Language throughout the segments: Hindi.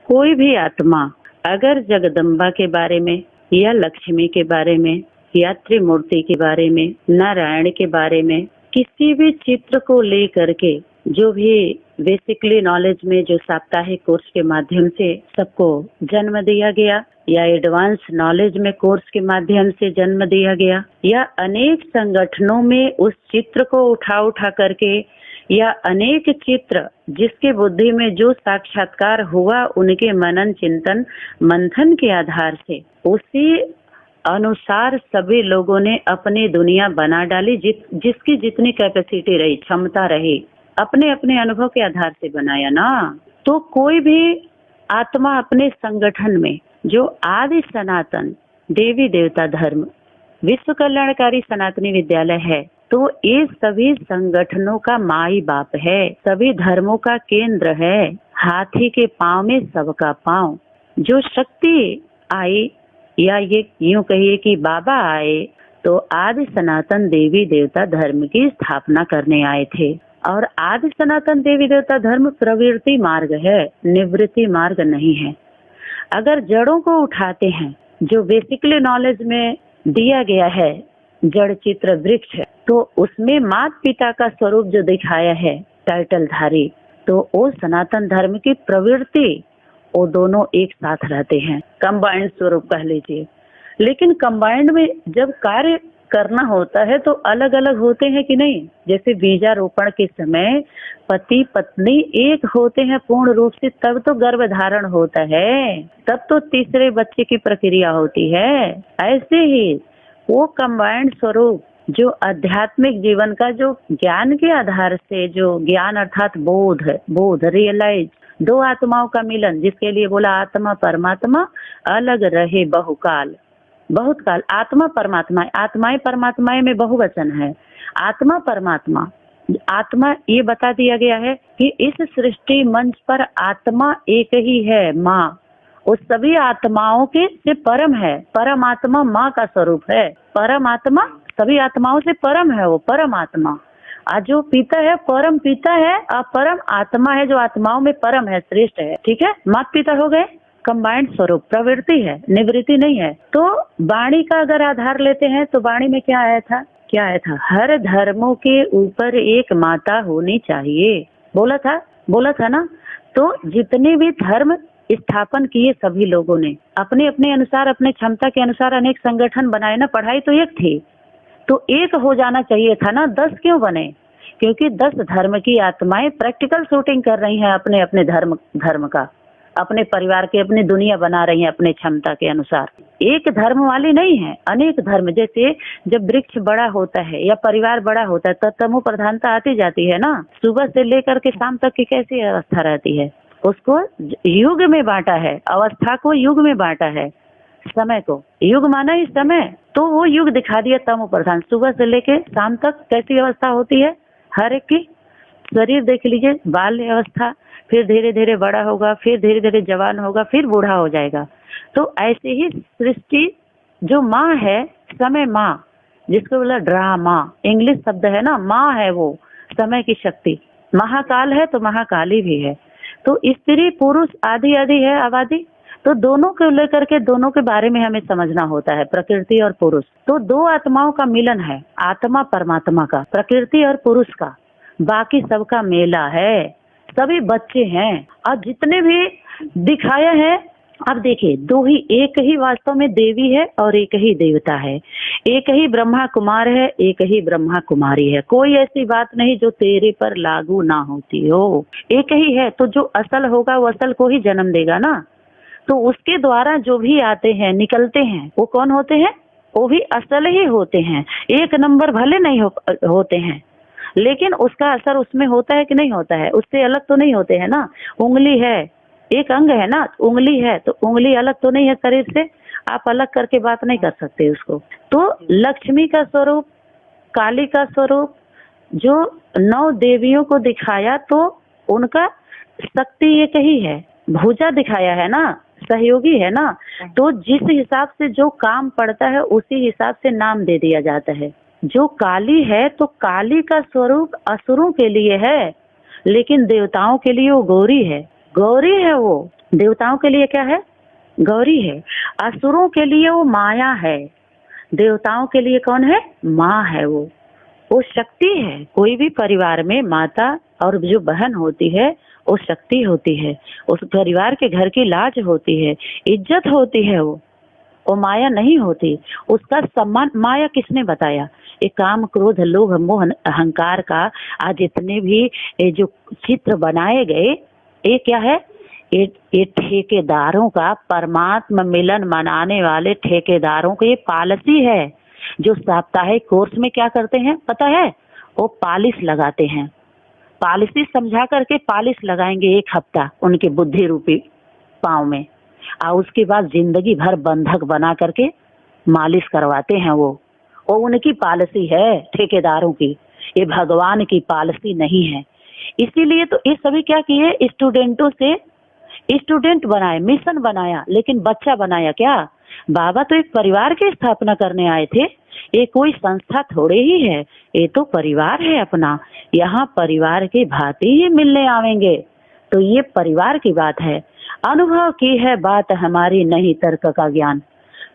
कोई भी आत्मा अगर जगदम्बा के बारे में या लक्ष्मी के बारे में या त्रिमूर्ति के बारे में, नारायण के बारे में, किसी भी चित्र को लेकर के जो भी बेसिकली नॉलेज में जो साप्ताहिक कोर्स के माध्यम से सबको जन्म दिया गया या एडवांस नॉलेज में कोर्स के माध्यम से जन्म दिया गया या अनेक संगठनों में उस चित्र को उठा करके या अनेक चित्र जिसके बुद्धि में जो साक्षात्कार हुआ उनके मनन चिंतन मंथन के आधार से उसी अनुसार सभी लोगों ने अपनी दुनिया बना डाली। जिसकी जितनी कैपेसिटी रही, क्षमता रही, अपने अपने अनुभव के आधार से बनाया ना। तो कोई भी आत्मा अपने संगठन में जो आदि सनातन देवी देवता धर्म विश्व कल्याणकारी सनातनी विद्यालय है, तो ये सभी संगठनों का माई बाप है, सभी धर्मों का केंद्र है। हाथी के पांव में सबका पांव। जो शक्ति आई या ये यूं कहिए कि बाबा आए तो आदि सनातन देवी देवता धर्म की स्थापना करने आए थे। और आदि सनातन देवी देवता धर्म प्रवृत्ति मार्ग है, निवृत्ति मार्ग नहीं है। अगर जड़ों को उठाते हैं जो बेसिकली नॉलेज में दिया गया है, जड़ चित्र वृक्ष है, तो उसमें माता पिता का स्वरूप जो दिखाया है टाइटल धारी, तो वो सनातन धर्म की प्रवृत्ति, वो दोनों एक साथ रहते हैं, कंबाइंड स्वरूप कह लीजिए। लेकिन कंबाइंड में जब कार्य करना होता है तो अलग अलग होते हैं कि नहीं। जैसे बीजारोपण के समय पति पत्नी एक होते हैं पूर्ण रूप से, तब तो गर्भधारण होता है, तब तो तीसरे बच्चे की प्रक्रिया होती है। ऐसे ही वो कंबाइंड स्वरूप जो आध्यात्मिक जीवन का जो ज्ञान के आधार से, जो ज्ञान अर्थात बोध रियलाइज, दो आत्माओं का मिलन, जिसके लिए बोला आत्मा परमात्मा अलग रहे बहुकाल, बहुत काल। आत्मा परमात्मा, आत्माएं परमात्माएं में बहुवचन है। आत्मा परमात्मा, आत्मा ये बता दिया गया है कि इस सृष्टि मंच पर आत्मा एक ही है, माँ। उस सभी आत्माओं के से परम है। परमात्मा माँ का स्वरूप है। परमात्मा सभी आत्माओं से परम है, वो परम आत्मा। आज जो पिता है परम पिता है, और परम आत्मा है जो आत्माओं में परम है, श्रेष्ठ है। ठीक है, माता पिता हो गए, कंबाइंड स्वरूप, प्रवृत्ति है, निवृत्ति नहीं है। तो वाणी का अगर आधार लेते हैं तो वाणी में क्या आया था, हर धर्मों के ऊपर एक माता होनी चाहिए, बोला था ना। तो जितने भी धर्म स्थापन किए सभी लोगों ने अपने अपने अनुसार, अपने क्षमता के अनुसार अनेक संगठन बनाए ना। पढ़ाई तो एक थी, तो एक हो जाना चाहिए था ना, 10 क्यों बने? क्योंकि 10 धर्म की आत्माएं प्रैक्टिकल शूटिंग कर रही हैं अपने अपने धर्म का, अपने परिवार की अपनी दुनिया बना रही हैं अपने क्षमता के अनुसार। एक धर्म वाली नहीं है, अनेक धर्म। जैसे जब वृक्ष बड़ा होता है या परिवार बड़ा होता है तो तमो प्रधानता आती जाती है ना। सुबह से लेकर के शाम तक की कैसी अवस्था रहती है, उसको युग में बांटा है, अवस्था को युग में बांटा है, समय को युग माना ही समय। तो वो युग दिखा दिया तमो प्रधान। सुबह से लेके शाम तक कैसी अवस्था होती है हर एक की। शरीर देख लीजिए, बाल्य अवस्था, फिर धीरे धीरे बड़ा होगा, फिर धीरे धीरे जवान होगा, फिर बूढ़ा हो जाएगा। तो ऐसे ही सृष्टि जो माँ है, समय माँ, जिसको बोला ड्रामा, इंग्लिश शब्द है ना, माँ है वो समय की शक्ति। महाकाल है तो महाकाली भी है। तो स्त्री पुरुष आदि आदि है आबादी। तो दोनों को लेकर के, दोनों के बारे में हमें समझना होता है, प्रकृति और पुरुष। तो दो आत्माओं का मिलन है, आत्मा परमात्मा का, प्रकृति और पुरुष का। बाकी सबका मेला है, सभी बच्चे हैं। और जितने भी दिखाया है, अब देखिए, दो ही, एक ही वास्तव में देवी है और एक ही देवता है। एक ही ब्रह्मा कुमार है, एक ही ब्रह्मा कुमारी है। कोई ऐसी बात नहीं जो तेरे पर लागू ना होती हो। एक ही है, तो जो असल होगा वो असल को ही जन्म देगा ना। तो उसके द्वारा जो भी आते हैं, निकलते हैं, वो कौन होते हैं? वो भी असल ही होते हैं। एक नंबर भले नहीं होते हैं, लेकिन उसका असर उसमें होता है कि नहीं होता है? उससे अलग तो नहीं होते हैं ना। उंगली है, एक अंग है ना, उंगली है, तो उंगली अलग तो नहीं है शरीर से। आप अलग करके बात नहीं कर सकते उसको। तो लक्ष्मी का स्वरूप, काली का स्वरूप, जो 9 देवियों को दिखाया, तो उनका शक्ति एक ही है। भुजा दिखाया है ना, सहयोगी है ना। तो जिस हिसाब से जो काम पड़ता है उसी हिसाब से नाम दे दिया जाता है। जो काली है, तो काली का स्वरूप असुरों के लिए है, लेकिन देवताओं के लिए वो गौरी है। गौरी है वो, देवताओं के लिए क्या है? गौरी है। असुरों के लिए वो माया है, देवताओं के लिए कौन है? माँ है। वो शक्ति है। कोई भी परिवार में माता और जो बहन होती है वो शक्ति होती है, उस परिवार के घर की लाज होती है, इज्जत होती है। वो माया नहीं होती। उसका सम्मान माया किसने बताया? ये काम क्रोध लोभ मोह अहंकार का आज जितने भी ये जो चित्र बनाए गए, ये क्या है? ये ठेकेदारों का, परमात्मा मिलन मनाने वाले ठेकेदारों की ये पॉलिसी है। जो साप्ताहिक कोर्स में क्या करते हैं पता है? वो पॉलिश लगाते हैं। पॉलिसी समझा करके पॉलिश लगाएंगे 1 हफ्ता उनके बुद्धि रूपी पाँव में, और उसके बाद जिंदगी भर बंधक बना करके मालिश करवाते हैं। वो उनकी पॉलिसी है ठेकेदारों की, ये भगवान की पॉलिसी नहीं है। इसीलिए तो ये सभी क्या किए? स्टूडेंटों से स्टूडेंट बनाए, मिशन बनाया, लेकिन बच्चा बनाया क्या? बाबा तो एक परिवार की स्थापना करने आए थे। ये कोई संस्था थोड़े ही है, ये तो परिवार है अपना। यहाँ परिवार की भांति ही मिलने आवेंगे। तो ये परिवार की बात है। अनुभव की है बात हमारी, नहीं तर्क का ज्ञान।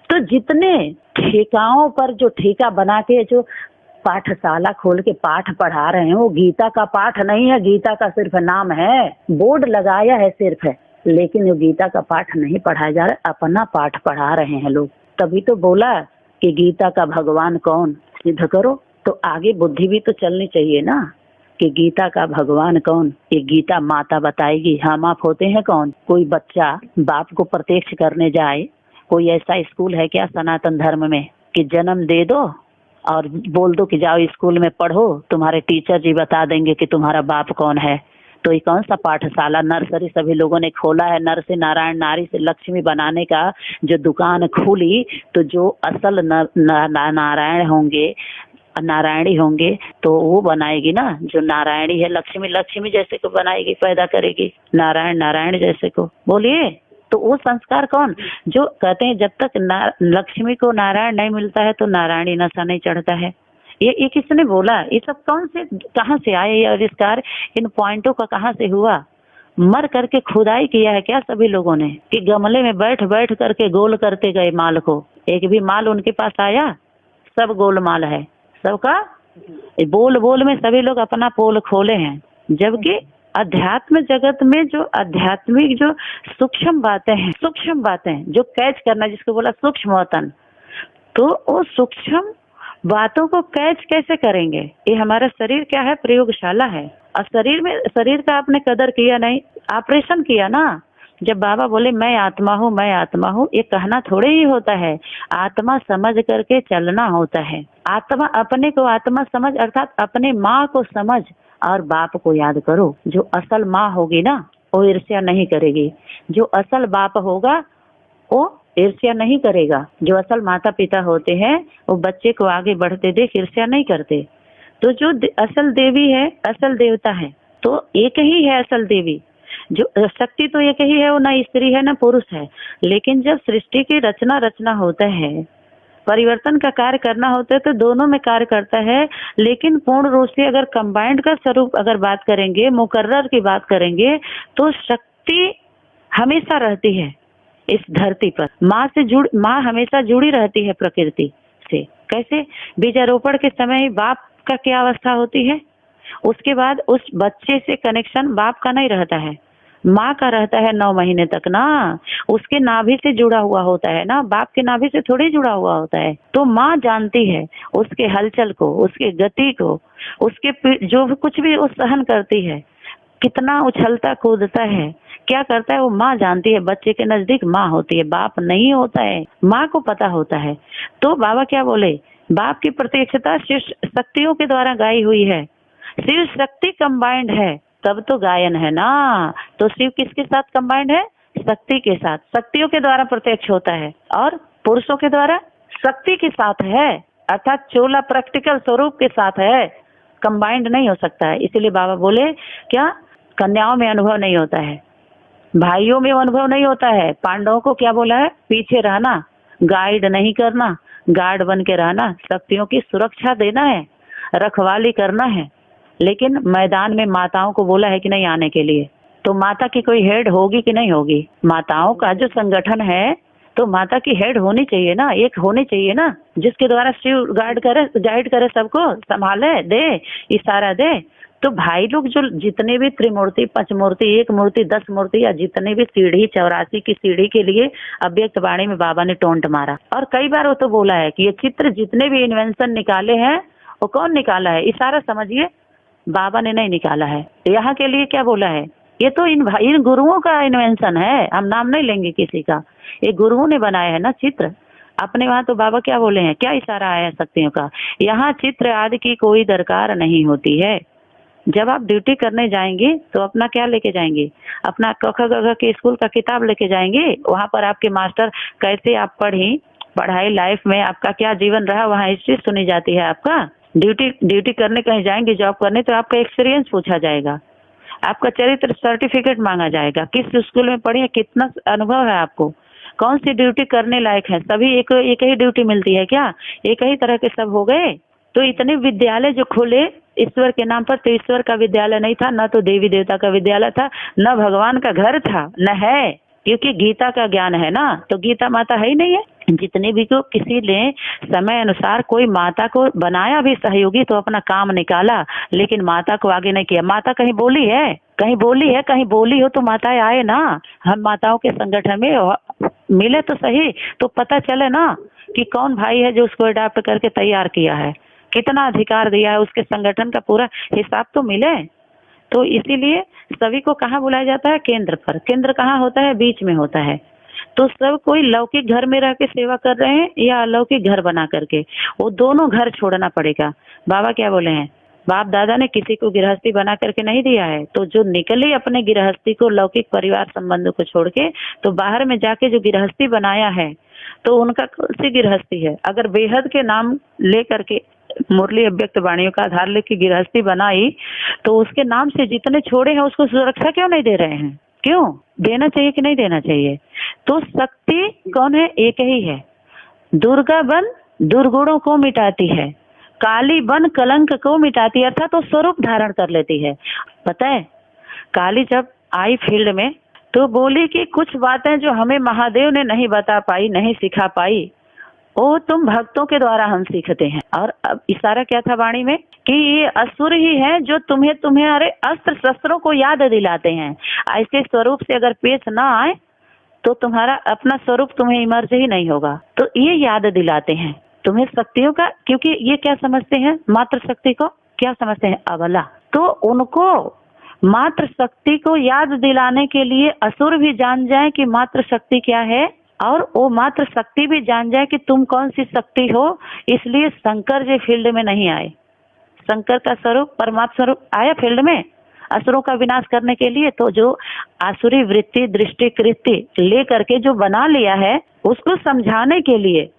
तो जितने ठेकाओं पर जो ठेका बना के जो पाठशाला खोल के पाठ पढ़ा रहे हैं, वो गीता का पाठ नहीं है, गीता का सिर्फ नाम है, बोर्ड लगाया है सिर्फ है, लेकिन वो गीता का पाठ नहीं पढ़ाया जा रहा, अपना पाठ पढ़ा रहे हैं लोग। तभी तो बोला कि गीता का भगवान कौन, सिद्ध करो। तो आगे बुद्धि भी तो चलनी चाहिए ना, कि गीता का भगवान कौन? ये गीता माता बताएगी, हम आप होते हैं कौन? कोई बच्चा बाप को प्रत्यक्ष करने जाए, कोई ऐसा स्कूल है क्या सनातन धर्म में कि जन्म दे दो और बोल दो कि जाओ स्कूल में पढ़ो, तुम्हारे टीचर जी बता देंगे कि तुम्हारा बाप कौन है? तो ये कौन सा पाठशाला, नर्सरी सभी लोगों ने खोला है। नर से नारायण, नारी से लक्ष्मी बनाने का जो दुकान खुली, तो जो असल नारायण होंगे, नारायणी होंगे, तो वो बनाएगी ना। जो नारायणी है, लक्ष्मी लक्ष्मी जैसे को बनाएगी, पैदा करेगी, नारायण नारायण जैसे को। बोलिए, तो वो संस्कार कौन? जो कहते हैं जब तक लक्ष्मी को नारायण नहीं मिलता है तो नारायणी नशा नहीं चढ़ता है। ये किसने बोला? ये सब कौन से, कहाँ से आए ये आविष्कार? इन पॉइंटों का कहाँ से हुआ? मर करके खुदाई किया है क्या सभी लोगों ने, कि गमले में बैठ बैठ करके गोल करते गए माल को? एक भी माल उनके पास आया? सब गोल माल है सबका। बोल बोल में सभी लोग अपना पोल खोले हैं, जबकि अध्यात्म जगत में जो आध्यात्मिक जो सूक्ष्म बातें जो कैच करना, जिसको बोला सूक्ष्म वतन, तो वो सूक्ष्म बातों को कैच कैसे करेंगे? ये हमारा शरीर क्या है? प्रयोगशाला है। और शरीर का आपने कदर किया नहीं, ऑपरेशन किया ना। जब बाबा बोले मैं आत्मा हूँ, ये कहना थोड़े ही होता है, आत्मा समझ करके चलना होता है। आत्मा अपने को आत्मा समझ, अर्थात अपने माँ को समझ और बाप को याद करो। जो असल माँ होगी ना, वो ईर्ष्या नहीं करेगी। जो असल बाप होगा वो ईर्ष्या नहीं करेगा। जो असल माता पिता होते हैं वो बच्चे को आगे बढ़ते देख ईर्ष्या नहीं करते। तो जो असल देवी है, असल देवता है, तो एक ही है असल देवी। जो शक्ति तो एक ही है, वो ना स्त्री है ना पुरुष है। लेकिन जब सृष्टि की रचना होता है, परिवर्तन का कार्य करना होता है, तो दोनों में कार्य करता है। लेकिन पूर्ण रूप से अगर कंबाइंड का स्वरूप अगर बात करेंगे, मुकर्रर की बात करेंगे, तो शक्ति हमेशा रहती है इस धरती पर। माँ हमेशा जुड़ी रहती है प्रकृति से। कैसे? बीजारोपण के समय बाप का क्या अवस्था होती है, उसके बाद उस बच्चे से कनेक्शन बाप का नहीं रहता है, माँ का रहता है 9 महीने तक ना। उसके नाभि से जुड़ा हुआ होता है ना, बाप के नाभि से थोड़ी जुड़ा हुआ होता है। तो माँ जानती है उसके हलचल को, उसके गति को, उसके जो भी कुछ भी वो सहन करती है, कितना उछलता कूदता है, क्या करता है, वो माँ जानती है। बच्चे के नजदीक माँ होती है, बाप नहीं होता है, माँ को पता होता है। तो बाबा क्या बोले? बाप की प्रत्यक्षता शिव शक्तियों के द्वारा गाई हुई है। शिव शक्ति कंबाइंड है तब तो गायन है ना। तो शिव किसके साथ कंबाइंड है? शक्ति के साथ। शक्तियों के द्वारा प्रत्यक्ष होता है और पुरुषों के द्वारा शक्ति के साथ है, अर्थात चोला प्रैक्टिकल स्वरूप के साथ है, कंबाइंड नहीं हो सकता है। इसीलिए बाबा बोले क्या? कन्याओं में अनुभव नहीं होता है, भाइयों में अनुभव नहीं होता है। पांडवों को क्या बोला है? पीछे रहना, गाइड नहीं करना, गार्ड बन के रहना, शक्तियों की सुरक्षा देना है, रखवाली करना है। लेकिन मैदान में माताओं को बोला है कि नहीं आने के लिए, तो माता की कोई हेड होगी कि नहीं होगी? माताओं का जो संगठन है तो माता की हेड होनी चाहिए ना, एक होनी चाहिए ना, जिसके द्वारा शिव गाइड करे सबको, संभाले, दे, इशारा दे। तो भाई लोग जो जितने भी त्रिमूर्ति, पंचमूर्ति, एक मूर्ति, 10 मूर्ति या जितने भी सीढ़ी, 84 की सीढ़ी के लिए अव्यक्त वाणी में बाबा ने टोंट मारा। और कई बार वो तो बोला है कि ये चित्र जितने भी इन्वेंशन निकाले हैं वो कौन निकाला है? इशारा समझिए, बाबा ने नहीं निकाला है। यहाँ के लिए क्या बोला है? ये तो इन गुरुओं का इन्वेंशन है, हम नाम नहीं लेंगे किसी का। ये गुरुओं ने बनाया है ना चित्र। अपने वहाँ तो बाबा क्या बोले हैं, क्या इशारा आया है शक्तियों का? यहाँ चित्र आदि की कोई दरकार नहीं होती है। जब आप ड्यूटी करने जाएंगे तो अपना क्या लेके जाएंगे? अपना क ख ग घ के स्कूल का किताब लेके जाएंगे। वहाँ पर आपके मास्टर कैसे आप पढ़ाई लाइफ में आपका क्या जीवन रहा, वहाँ हिस्ट्री सुनी जाती है आपका। ड्यूटी करने कहीं जाएंगे, जॉब करने, तो आपका एक्सपीरियंस पूछा जाएगा, आपका चरित्र सर्टिफिकेट मांगा जाएगा, किस स्कूल में पढ़े, कितना अनुभव है आपको, कौन सी ड्यूटी करने लायक है। सभी एक ही ड्यूटी मिलती है क्या? एक ही तरह के सब हो गए? तो इतने विद्यालय जो खोले ईश्वर के नाम पर, तो ईश्वर का विद्यालय नहीं था, न तो देवी देवता का विद्यालय था, न भगवान का घर था, न है, क्योंकि गीता का ज्ञान है ना, तो गीता माता है ही नहीं है। जितने भी को किसी ने समय अनुसार कोई माता को बनाया भी सहयोगी तो अपना काम निकाला, लेकिन माता को आगे नहीं किया। माता कहीं बोली है? कहीं बोली हो तो माताएं आए ना, हम माताओं के संगठन में मिले तो सही, तो पता चले ना कि कौन भाई है जो उसको अडॉप्ट करके तैयार किया है, कितना अधिकार दिया है, उसके संगठन का पूरा हिसाब तो मिले। तो इसीलिए सभी को कहाँ बुलाया जाता है? केंद्र पर। केंद्र कहाँ होता है? बीच में होता है। तो सब कोई लौकिक घर में रह के सेवा कर रहे हैं या अलौकिक घर बना करके, वो दोनों घर छोड़ना पड़ेगा। बाबा क्या बोले हैं? बाप दादा ने किसी को गृहस्थी बना करके नहीं दिया है, तो जो निकले अपने गृहस्थी को, लौकिक परिवार संबंध को छोड़ के, तो बाहर में जाके जो गृहस्थी बनाया है तो उनका कौन सी गृहस्थी है? अगर बेहद के नाम ले करके मुरली अव्यक्त वाणियों का आधार लेके गृहस्थी बनाई, तो उसके नाम से जितने छोड़े हैं उसको सुरक्षा क्यों नहीं दे रहे हैं? क्यों देना चाहिए कि नहीं देना चाहिए? तो शक्ति कौन है? एक ही है। दुर्गा बन दुर्गुणों को मिटाती है, काली बन कलंक को मिटाती है, अर्थात तो स्वरूप धारण कर लेती है। पता है, काली जब आई फील्ड में तो बोली कि कुछ बातें जो हमें महादेव ने नहीं बता पाई, नहीं सिखा पाई, वो तुम भक्तों के द्वारा हम सीखते हैं। और अब इशारा क्या था वाणी में कि ये असुर ही है जो तुम्हें अस्त्र शस्त्रों को याद दिलाते हैं। ऐसे स्वरूप से अगर पेश ना आए तो तुम्हारा अपना स्वरूप तुम्हें इमर्ज ही नहीं होगा। तो ये याद दिलाते हैं तुम्हें शक्तियों का, क्योंकि ये क्या समझते हैं? मात्र शक्ति को क्या समझते हैं? अबला। तो उनको मात्र शक्ति को याद दिलाने के लिए असुर भी जान जाए कि मात्र शक्ति क्या है, और वो मात्र शक्ति भी जान जाए कि तुम कौन सी शक्ति हो। इसलिए शंकर जी फील्ड में नहीं आए। शंकर का स्वरूप, परमात्मा स्वरूप आया फील्ड में असुरों का विनाश करने के लिए। तो जो आसुरी वृत्ति, दृष्टि, कृत्य ले करके जो बना लिया है, उसको समझाने के लिए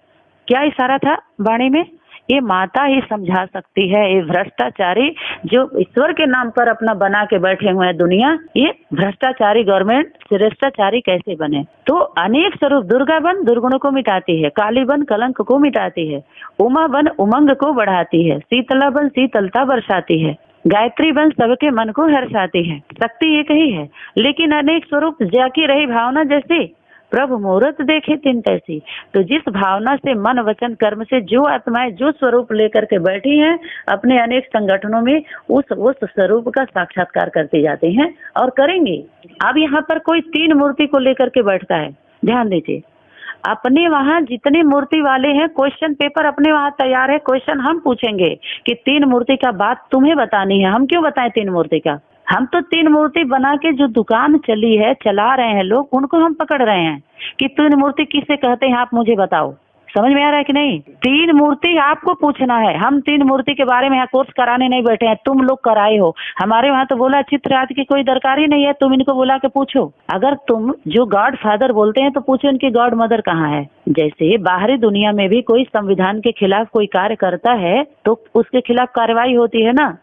क्या इशारा था वाणी में? ये माता ही समझा सकती है। ये भ्रष्टाचारी जो ईश्वर के नाम पर अपना बना के बैठे हुए हैं दुनिया, ये भ्रष्टाचारी गवर्नमेंट श्रेष्ठाचारी कैसे बने? तो अनेक स्वरूप, दुर्गा बन दुर्गुणों को मिटाती है, काली बन कलंक को मिटाती है, उमा बन उमंग को बढ़ाती है, शीतला बन शीतलता बरसाती है, गायत्री बन सबके मन को हर्षाती है। शक्ति एक ही है, लेकिन अनेक स्वरूप जाकी रही भावना जैसी, प्रभु मुहूर्त देखे तिन तैसी। तो जिस भावना से मन वचन कर्म से जो आत्माएं जो स्वरूप लेकर के बैठी हैं अपने अनेक संगठनों में, उस स्वरूप का साक्षात्कार करते जाते हैं और करेंगे। अब यहाँ पर कोई 3 मूर्ति को लेकर के बैठता है, ध्यान दीजिए। अपने वहाँ जितने मूर्ति वाले हैं, क्वेश्चन पेपर अपने वहाँ तैयार है। क्वेश्चन हम पूछेंगे कि 3 मूर्ति का बात तुम्हें बतानी है। हम क्यों बताएं 3 मूर्ति का? हम तो 3 मूर्ति बना के जो दुकान चली है, चला रहे हैं लोग, उनको हम पकड़ रहे हैं कि 3 मूर्ति किसे कहते हैं, आप मुझे बताओ। समझ में आ रहा है कि नहीं? 3 मूर्ति आपको पूछना है। हम 3 मूर्ति के बारे में यहाँ कोर्स कराने नहीं बैठे हैं, तुम लोग कराए हो। हमारे वहाँ तो बोला चित्र आदि की कोई दरकार ही नहीं है, तुम इनको बुला के पूछो। अगर तुम जो गॉड फादर बोलते हैं तो पूछो इनकी गॉड मदर कहाँ है। जैसे बाहरी दुनिया में भी कोई संविधान के खिलाफ कोई कार्य करता है तो उसके खिलाफ कार्रवाई होती है ना,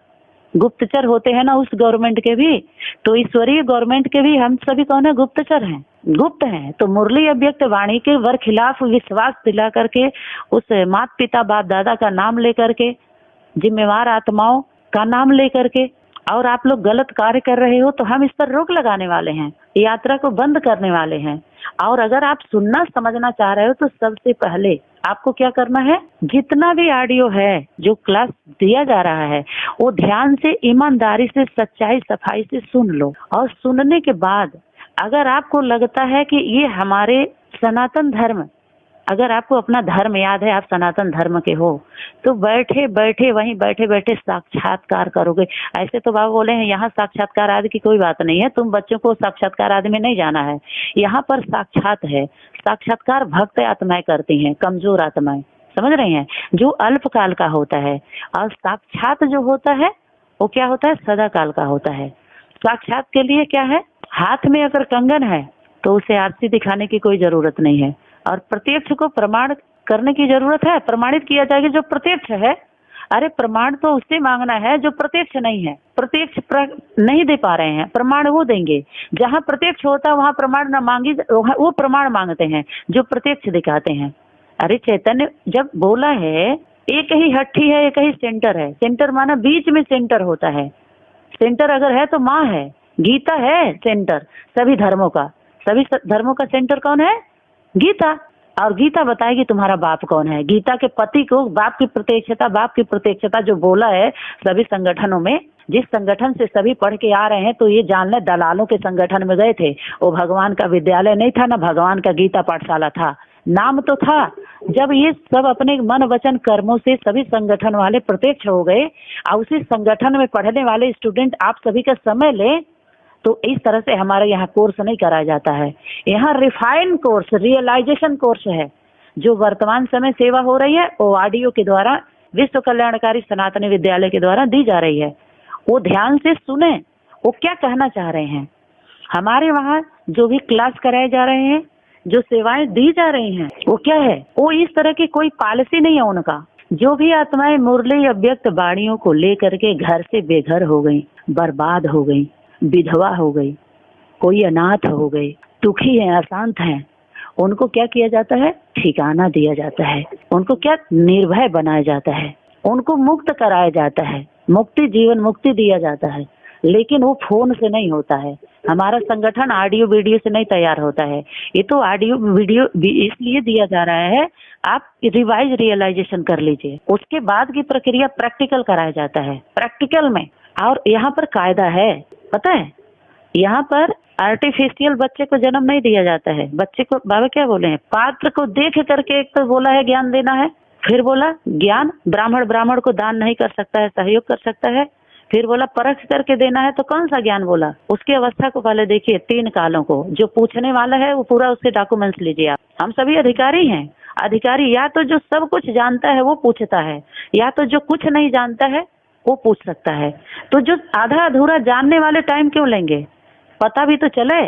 गुप्तचर होते हैं ना उस गवर्नमेंट के भी। तो ईश्वरीय गवर्नमेंट के भी हम सभी कौन है? गुप्तचर हैं, गुप्त हैं। तो मुरली अव्यक्त वाणी के वर खिलाफ विश्वास दिला करके, उस माता पिता बाप दादा का नाम लेकर के, जिम्मेवार आत्माओं का नाम लेकर के, और आप लोग गलत कार्य कर रहे हो तो हम इस पर रोक लगाने वाले हैं, यात्रा को बंद करने वाले हैं। और अगर आप सुनना समझना चाह रहे हो तो सबसे पहले आपको क्या करना है, जितना भी ऑडियो है जो क्लास दिया जा रहा है वो ध्यान से, ईमानदारी से, सच्चाई सफाई से सुन लो। और सुनने के बाद अगर आपको लगता है कि ये हमारे सनातन धर्म, अगर आपको अपना धर्म याद है, आप सनातन धर्म के हो, तो बैठे बैठे वहीं बैठे बैठे साक्षात्कार करोगे। ऐसे तो बाबा बोले हैं यहाँ साक्षात्कार आदि की कोई बात नहीं है, तुम बच्चों को साक्षात्कार आदि में नहीं जाना है। यहाँ पर साक्षात है, साक्षात्कार भक्त आत्माएं करती हैं, कमजोर आत्माएं, समझ रहे हैं, जो अल्पकाल का होता है। और साक्षात जो होता है वो क्या होता है, सदा काल का होता है। साक्षात के लिए क्या है, हाथ में अगर कंगन है तो उसे आरती दिखाने की कोई जरूरत नहीं है, और प्रत्यक्ष को प्रमाण करने की जरूरत है, प्रमाणित किया जाएगा जो प्रत्यक्ष है। अरे प्रमाण तो उससे मांगना है जो प्रत्यक्ष नहीं है, प्रत्यक्ष नहीं दे पा रहे हैं, प्रमाण वो देंगे। जहाँ प्रत्यक्ष होता है वहाँ प्रमाण न मांगी, वो प्रमाण मांगते हैं जो प्रत्यक्ष दिखाते हैं। अरे चैतन्य जब बोला है एक ही हट्टी है, एक ही सेंटर है, सेंटर माना बीच में सेंटर होता है। सेंटर अगर है तो माँ है, गीता है सेंटर सभी धर्मों का। सभी धर्मों का सेंटर कौन है, गीता। और गीता बताएगी तुम्हारा बाप कौन है। गीता के पति को बाप की प्रत्यक्षता जो बोला है सभी संगठनों में, जिस संगठन से सभी पढ़ के आ रहे हैं, तो ये जान ले दलालों के संगठन में गए थे। वो भगवान का विद्यालय नहीं था, ना भगवान का गीता पाठशाला था, नाम तो था। जब ये सब अपने मन वचन कर्मों से सभी संगठन वाले प्रत्यक्ष हो गए और उसी संगठन में पढ़ने वाले स्टूडेंट आप सभी का समय ले, तो इस तरह से हमारे यहाँ कोर्स नहीं कराया जाता है। यहाँ रिफाइन कोर्स, रियलाइजेशन कोर्स है, जो वर्तमान समय सेवा हो रही है वो ऑडियो के द्वारा विश्व कल्याणकारी सनातनी विद्यालय के द्वारा दी जा रही है। वो ध्यान से सुने वो क्या कहना चाह रहे हैं। हमारे वहाँ जो भी क्लास कराए जा रहे हैं, जो सेवाएं दी जा रही हैं, वो क्या है, वो इस तरह की कोई पॉलिसी नहीं है उनका। जो भी आत्माएं मुरली अव्यक्त वाणियों को लेकर के घर से बेघर हो गई, बर्बाद हो गई, विधवा हो गई, कोई अनाथ हो गई, दुखी है, अशांत है, उनको क्या किया जाता है, ठिकाना दिया जाता है, उनको क्या निर्भय बनाया जाता है, उनको मुक्त कराया जाता है, मुक्ति, जीवन मुक्ति दिया जाता है। लेकिन वो फोन से नहीं होता है, हमारा संगठन ऑडियो वीडियो से नहीं तैयार होता है। ये तो ऑडियो वीडियो इसलिए दिया जा रहा है, आप रिवाइज रियलाइजेशन कर लीजिए, उसके बाद की प्रक्रिया प्रैक्टिकल कराया जाता है, प्रैक्टिकल में। और यहाँ पर कायदा है, पता है, यहाँ पर आर्टिफिशियल बच्चे को जन्म नहीं दिया जाता है। बच्चे को बाबा क्या बोले हैं, पात्र को देख करके एक तो बोला है ज्ञान देना है, फिर बोला ज्ञान ब्राह्मण को दान नहीं कर सकता है, सहयोग कर सकता है, फिर बोला परख करके देना है। तो कौन सा ज्ञान बोला, उसकी अवस्था को पहले देखिए, 3 कालों को। जो पूछने वाला है वो पूरा उसके डॉक्यूमेंट्स लीजिए आप। हम सभी अधिकारी हैं। अधिकारी या तो जो सब कुछ जानता है वो पूछता है, या तो जो कुछ नहीं जानता है वो पूछ सकता है। तो जो आधा अधूरा जानने वाले टाइम क्यों लेंगे, पता भी तो चले।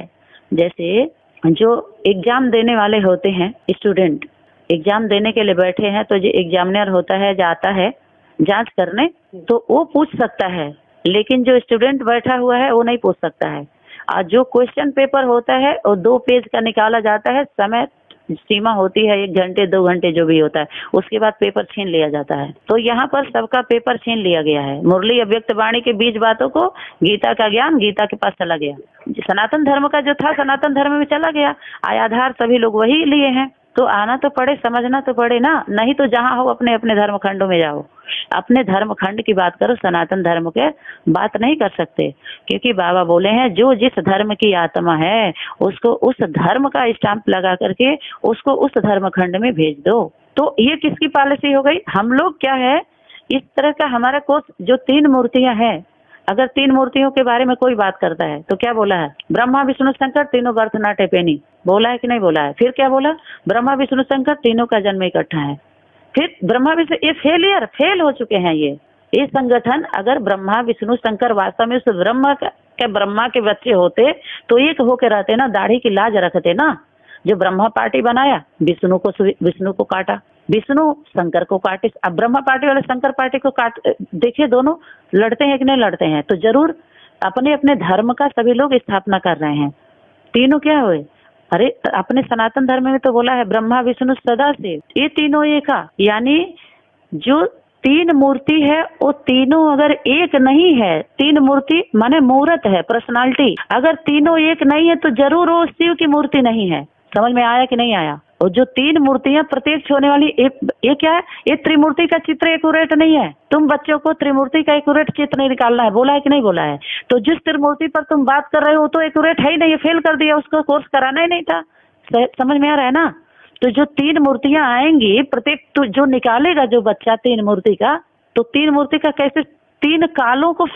जैसे जो एग्जाम देने वाले होते हैं, स्टूडेंट एग्जाम देने के लिए बैठे हैं, तो जो एग्जामिनर होता है जाता है जांच करने, तो वो पूछ सकता है, लेकिन जो स्टूडेंट बैठा हुआ है वो नहीं पूछ सकता है। और जो क्वेश्चन पेपर होता है वो 2 पेज का निकाला जाता है, समय सीमा होती है 1 घंटे 2 घंटे जो भी होता है, उसके बाद पेपर छीन लिया जाता है। तो यहाँ पर सबका पेपर छीन लिया गया है। मुरली अव्यक्त वाणी के बीच बातों को, गीता का ज्ञान गीता के पास चला गया, सनातन धर्म का जो था सनातन धर्म में चला गया। आधार सभी लोग वही लिए हैं, तो आना तो पड़े, समझना तो पड़े ना। नहीं तो जहाँ हो अपने अपने धर्म खंडों में जाओ, अपने धर्म खंड की बात करो, सनातन धर्म के बात नहीं कर सकते। क्योंकि बाबा बोले हैं जो जिस धर्म की आत्मा है उसको उस धर्म का स्टैंप लगा करके उसको उस धर्म खंड में भेज दो। तो ये किसकी पॉलिसी हो गई, हम लोग क्या है, इस तरह का हमारा कोर्स जो 3 मूर्तियां हैं, अगर 3 मूर्तियों के बारे में कोई बात करता है तो क्या बोला है, ब्रह्मा विष्णु शंकर तीनों बर्थ नाटे पेनी, बोला है कि नहीं बोला है। फिर क्या बोला, ब्रह्मा विष्णु शंकर तीनों का जन्म इकट्ठा है। फिर ब्रह्मा विष्णु, ये फेल हो चुके हैं ये संगठन। अगर ब्रह्मा विष्णु शंकर वास्तव में उस ब्रह्मा के बच्चे होते तो एक होके रहते ना, दाढ़ी की लाज रखते ना। जो ब्रह्मा पार्टी बनाया, विष्णु को काटा, विष्णु शंकर को काटे, अब ब्रह्मा पार्टी वाले शंकर पार्टी को काट। देखिए दोनों लड़ते हैं कि नहीं लड़ते हैं। तो जरूर अपने अपने धर्म का सभी लोग स्थापना कर रहे हैं। तीनों क्या हुए, अरे अपने सनातन धर्म में तो बोला है ब्रह्मा विष्णु सदा से, ये तीनों एक, यानी जो तीन मूर्ति है, वो तीनों अगर एक नहीं है, तीन मूर्ति माने मूर्त है, पर्सनालिटी, अगर तीनों एक नहीं है तो जरूर वो शिव की मूर्ति नहीं है। समझ में आया कि नहीं आया? और जो तीन मूर्तियां प्रत्यक्ष होने वाली, एक क्या है, ये त्रिमूर्ति का चित्र एक्यूरेट नहीं है। तुम बच्चों को त्रिमूर्ति का एक्यूरेट चित्र नहीं निकालना है, बोला है कि नहीं बोला है? तो जिस त्रिमूर्ति पर तुम बात कर रहे हो तो एक्यूरेट है ही नहीं, फेल कर दिया, उसको कोर्स कराना ही नहीं था। समझ में आ रहा है ना? तो जो तीन मूर्तियां आएंगी, प्रत्येक तो जो निकालेगा जो बच्चा तीन मूर्ति का, तो तीन मूर्ति का कैसे, तीन कालों को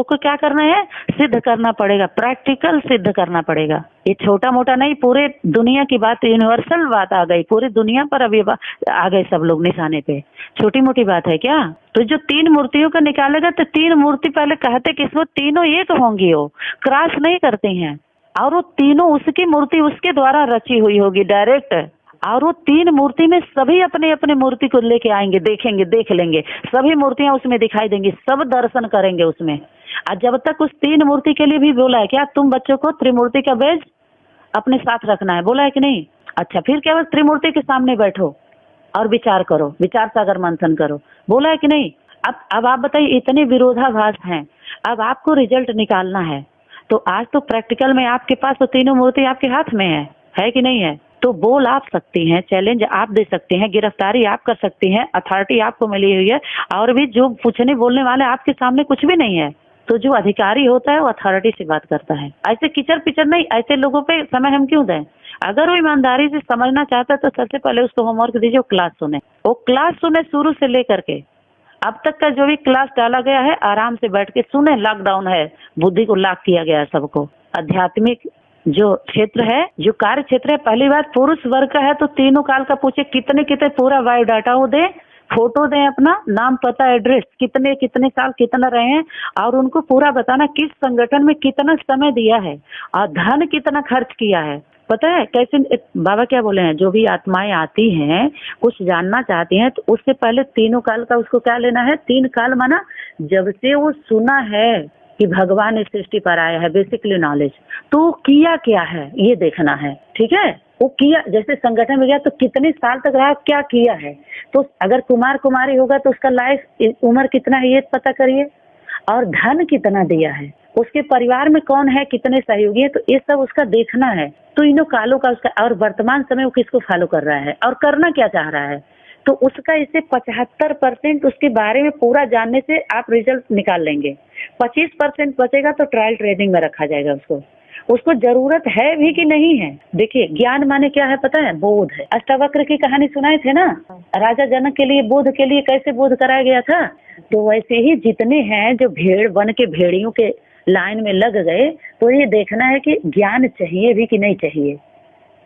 क्या करना है, सिद्ध करना पड़ेगा, प्रैक्टिकल सिद्ध करना पड़ेगा। ये छोटा मोटा नहीं, पूरे दुनिया की बात, यूनिवर्सल बात आ गई, पूरी दुनिया पर अभी आ गए सब लोग निशाने पे। छोटी मोटी बात है क्या? तो जो तीन मूर्तियों का निकालेगा तो तीन मूर्ति पहले कहते कि इसमें तीनों एक होंगी, वो क्रॉस नहीं करती हैं, और वो तीनों उसकी मूर्ति उसके द्वारा रची हुई होगी डायरेक्ट। और वो तीन मूर्ति में सभी अपने अपने मूर्ति को लेके आएंगे, देखेंगे, देख लेंगे, सभी मूर्तियां उसमें दिखाई देंगी, सब दर्शन करेंगे उसमें। और जब तक उस तीन मूर्ति के लिए भी बोला है क्या, तुम बच्चों को त्रिमूर्ति का बेज अपने साथ रखना है, बोला है कि नहीं? अच्छा, फिर केवल त्रिमूर्ति के सामने बैठो और विचार करो, विचार सागर मंथन करो, बोला है कि नहीं? अब आप बताइए, इतने विरोधाभास हैं, अब आपको रिजल्ट निकालना है, तो आज तो प्रैक्टिकल में आपके पास तो तीनों मूर्ति आपके हाथ में है कि नहीं है? तो बोल आप सकती हैं, चैलेंज आप दे सकते हैं, गिरफ्तारी आप कर सकती हैं, अथॉरिटी आपको मिली हुई है, और भी जो पूछने बोलने वाले आपके सामने कुछ भी नहीं है। तो जो अधिकारी होता है वो अथॉरिटी से बात करता है, ऐसे किचर पिचर नहीं, ऐसे लोगों पे समय हम क्यों दें? अगर वो ईमानदारी से समझना चाहता है तो सबसे पहले उसको होमवर्क दीजिए, वो क्लास सुने, वो क्लास सुने शुरू से लेकर के अब तक का जो भी क्लास डाला गया है, आराम से बैठ के सुने। लॉकडाउन है, बुद्धि को लॉक किया गया है सबको। आध्यात्मिक जो क्षेत्र है, जो कार्य क्षेत्र है, पहली बात पुरुष वर्ग का है तो तीनों काल का पूछे, कितने कितने पूरा बायोडाटा वो दे, फोटो दें, अपना नाम पता एड्रेस, कितने कितने साल कितना रहे हैं, और उनको पूरा बताना किस संगठन में कितना समय दिया है और धन कितना खर्च किया है। पता है कैसे बाबा क्या बोले हैं, जो भी आत्माएं आती हैं कुछ जानना चाहती हैं तो उससे पहले तीनों काल का उसको क्या लेना है, तीन काल माना जब से वो सुना है कि भगवान इस सृष्टि पर आया है, बेसिकली नॉलेज, तो किया क्या है ये देखना है। ठीक है, वो किया, जैसे संगठन में गया तो कितने साल तक रहा, क्या किया है, तो अगर कुमार कुमारी होगा तो उसका लाइफ उम्र कितना है ये पता करिए, और धन कितना दिया है, उसके परिवार में कौन है, कितने सहयोगी है, तो ये सब उसका देखना है। तो इन कालों का उसका, और वर्तमान समय वो किसको फॉलो कर रहा है और करना क्या चाह रहा है, तो उसका इसे 75% उसके बारे में पूरा जानने से आप रिजल्ट निकाल लेंगे। 25% बचेगा तो ट्रायल ट्रेनिंग में रखा जाएगा उसको जरूरत है भी कि नहीं है। देखिए ज्ञान माने क्या है पता है, बोध है। अष्टावक्र की कहानी सुनाए थे ना, राजा जनक के लिए बोध के लिए कैसे बोध कराया गया था, तो वैसे ही जितने हैं जो भेड़ बन के भेड़ियों के लाइन में लग गए, तो ये देखना है कि ज्ञान चाहिए भी कि नहीं चाहिए।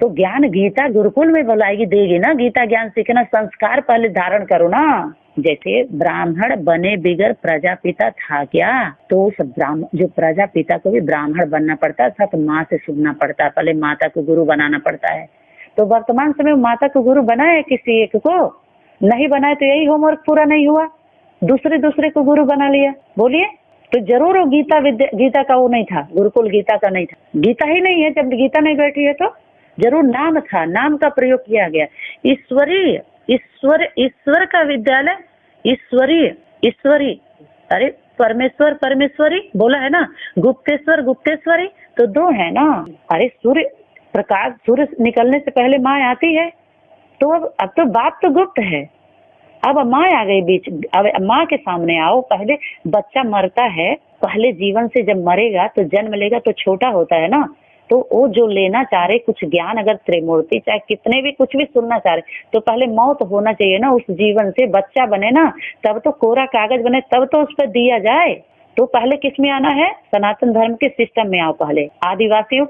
तो ज्ञान गीता गुरुकुल में बुलाएगी, देगी ना गीता ज्ञान सीखना, संस्कार पहले धारण करो ना। जैसे ब्राह्मण बने बिगर प्रजापिता था क्या, तो उस जो प्रजापिता को भी ब्राह्मण बनना पड़ता था, तो माँ से सुनना पड़ता, पहले माता को गुरु बनाना पड़ता है। तो वर्तमान समय माता को गुरु बनाए किसी एक को नहीं बनाए, तो यही होमवर्क पूरा नहीं हुआ, दूसरे को गुरु बना लिया। बोलिए, तो जरूर वो गीता का वो नहीं था, गुरुकुल गीता का नहीं था, गीता ही नहीं है। जब गीता नहीं बैठी है तो जरूर नाम था, नाम का प्रयोग किया गया। ईश्वर का विद्यालय, ईश्वरी, अरे परमेश्वरी बोला है ना, गुप्तेश्वरी, तो दो है ना। अरे सूर्य प्रकाश, सूर्य निकलने से पहले माँ आती है, तो अब तो बात तो गुप्त है, अब माँ आ गई बीच। अब माँ के सामने आओ। पहले बच्चा मरता है, पहले जीवन से जब मरेगा तो जन्म लेगा तो छोटा होता है ना, तो वो जो लेना चाह रहे कुछ ज्ञान, अगर त्रिमूर्ति चाहे कितने भी कुछ भी सुनना चाह रहे, तो पहले मौत होना चाहिए ना, उस जीवन से बच्चा बने ना, तब तो कोरा कागज बने, तब तो उस पर दिया जाए। तो पहले किस में आना है, सनातन धर्म के सिस्टम में आओ। पहले आदिवासियों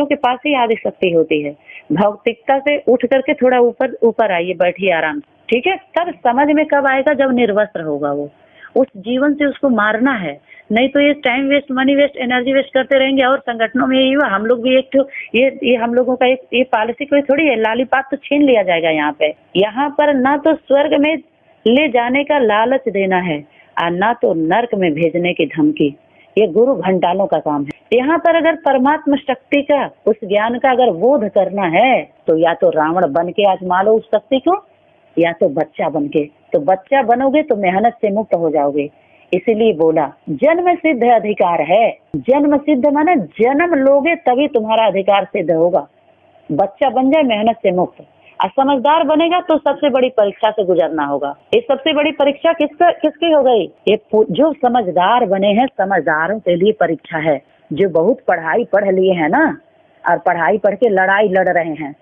के पास ही आदि शक्ति होती है। भौतिकता से उठ करके थोड़ा ऊपर आइए, बैठिए आराम से, ठीक है। तब समझ में कब आएगा, जब निर्वस्त्र होगा वो, उस जीवन से उसको मारना है। नहीं तो ये time waste, money waste, energy waste करते रहेंगे। और संगठनों में यही हुआ, हम लोग भी एक ये हम लोगों का एक ये पॉलिसी कोई थोड़ी है, लालीपाप तो छीन लिया जाएगा यहाँ पर ना तो स्वर्ग में ले जाने का लालच देना है और ना तो नर्क में भेजने की धमकी। ये गुरु घंटालों का काम है। यहाँ पर अगर परमात्मा शक्ति का, उस ज्ञान का अगर बोध करना है, तो या तो रावण बन के आजमा लो उस शक्ति को, या तो बच्चा बन के। तो बच्चा बनोगे तो मेहनत से मुक्त हो जाओगे। इसीलिए बोला जन्म सिद्ध अधिकार है। जन्म सिद्ध माने जन्म लोगे तभी तुम्हारा अधिकार सिद्ध होगा। बच्चा बन जाए मेहनत से मुक्त, और समझदार बनेगा तो सबसे बड़ी परीक्षा से गुजरना होगा। ये सबसे बड़ी परीक्षा किसकी हो गई? ये जो समझदार बने हैं, समझदारों के लिए परीक्षा है। जो बहुत पढ़ाई पढ़ लिए हैं ना, और पढ़ाई पढ़ के लड़ाई लड़ रहे हैं,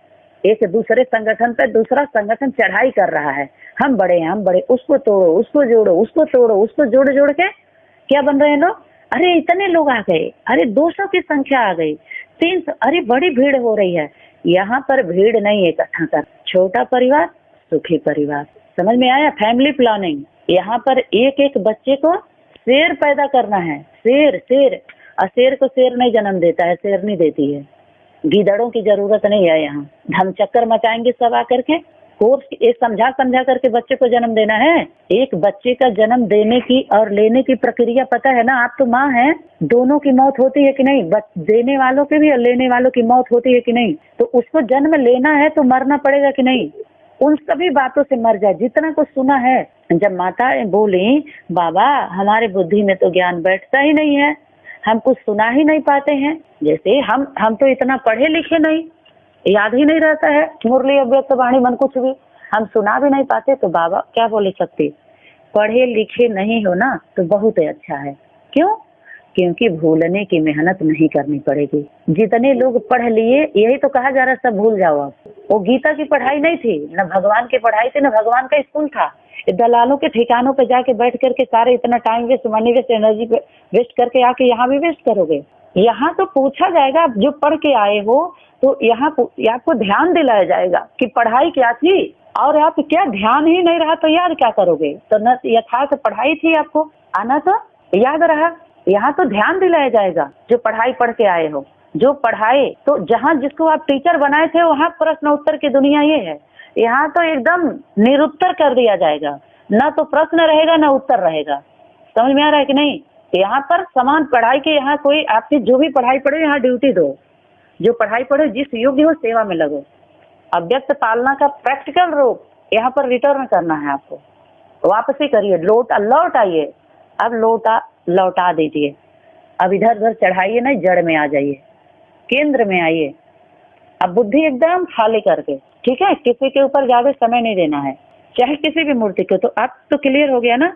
एक दूसरे संगठन पे दूसरा संगठन चढ़ाई कर रहा है, हम बड़े हैं, हम बड़े, उसको तोड़ो, उसको जोड़ो, उसको तोड़ो, उसको जोड़ जोड़ के क्या बन रहे हैं लोग? अरे इतने लोग आ गए, अरे 200 की संख्या आ गई, 300, अरे बड़ी भीड़ हो रही है। यहाँ पर भीड़ नहीं इकट्ठा कर, छोटा परिवार सुखी परिवार। समझ में आया? Family planning. यहाँ पर एक एक बच्चे को शेर पैदा करना है। शेर और शेर को शेर नहीं जन्म देता है, शेरनी देती है। गीदड़ों की जरूरत नहीं है यहाँ। धमचक्कर मचाएंगे सब आकर के। कोर्स एक समझा करके बच्चे को जन्म देना है। एक बच्चे का जन्म देने की और लेने की प्रक्रिया पता है ना? आप तो माँ हैं, दोनों की मौत होती है कि नहीं? देने वालों की भी और लेने वालों की मौत होती है कि नहीं? तो उसको जन्म लेना है तो मरना पड़ेगा कि नहीं? उन सभी बातों से मर जाए जितना कुछ सुना है। जब माता बोली बाबा हमारे बुद्धि में तो ज्ञान बैठता ही नहीं है, हम कुछ सुना ही नहीं पाते हैं। जैसे हम तो इतना पढ़े लिखे नहीं, याद ही नहीं रहता है मुरली अव्यक्त वाणी मन कुछ भी, हम सुना भी नहीं पाते। तो बाबा क्या बोले सकते? पढ़े लिखे नहीं हो ना तो बहुत अच्छा है। क्यों? क्योंकि भूलने की मेहनत नहीं करनी पड़ेगी। जितने लोग पढ़ लिए, यही तो कहा जा रहा सब भूल जाओ आप। वो गीता की पढ़ाई नहीं थी, न भगवान की पढ़ाई थी, न भगवान का स्कूल था। दलालों के ठिकानों पे जाके बैठ करके सारे इतना time waste, money waste, energy waste करके आके यहाँ भी वेस्ट करोगे। यहाँ तो पूछा जाएगा, आप जो पढ़ के आए हो तो यहाँ आपको ध्यान दिलाया जाएगा कि पढ़ाई क्या थी, और आप क्या ध्यान ही नहीं रहा तो याद क्या करोगे? तो न यथार्थ पढ़ाई थी, आपको आना तो याद रहा। यहाँ तो ध्यान दिलाया जाएगा जो पढ़ाई पढ़ के आए हो, जो पढ़ाए। तो जहाँ जिसको आप टीचर बनाए थे वहाँ प्रश्न उत्तर की दुनिया ये है। यहाँ तो एकदम निरुत्तर कर दिया जाएगा, ना तो प्रश्न रहेगा ना उत्तर रहेगा। समझ में आ रहा है कि नहीं? यहाँ पर समान पढ़ाई के, यहाँ कोई आपकी जो भी पढ़ाई पढ़े यहाँ ड्यूटी दो, जो पढ़ाई पढ़े जिस योग्य हो सेवा में लगो। अव्यक्त पालना का प्रैक्टिकल रूप यहाँ पर रिटर्न करना है आपको। वापसी करिए, लौट आइए। अब लौटा दीजिए। अब इधर उधर चढ़ाइए नहीं, जड़ में आ जाइए, केंद्र में आइए। अब बुद्धि एकदम खाली करके, ठीक है? किसी के ऊपर ज्यादा समय नहीं देना है, चाहे किसी भी मूर्ति को। तो अब तो क्लियर हो गया ना?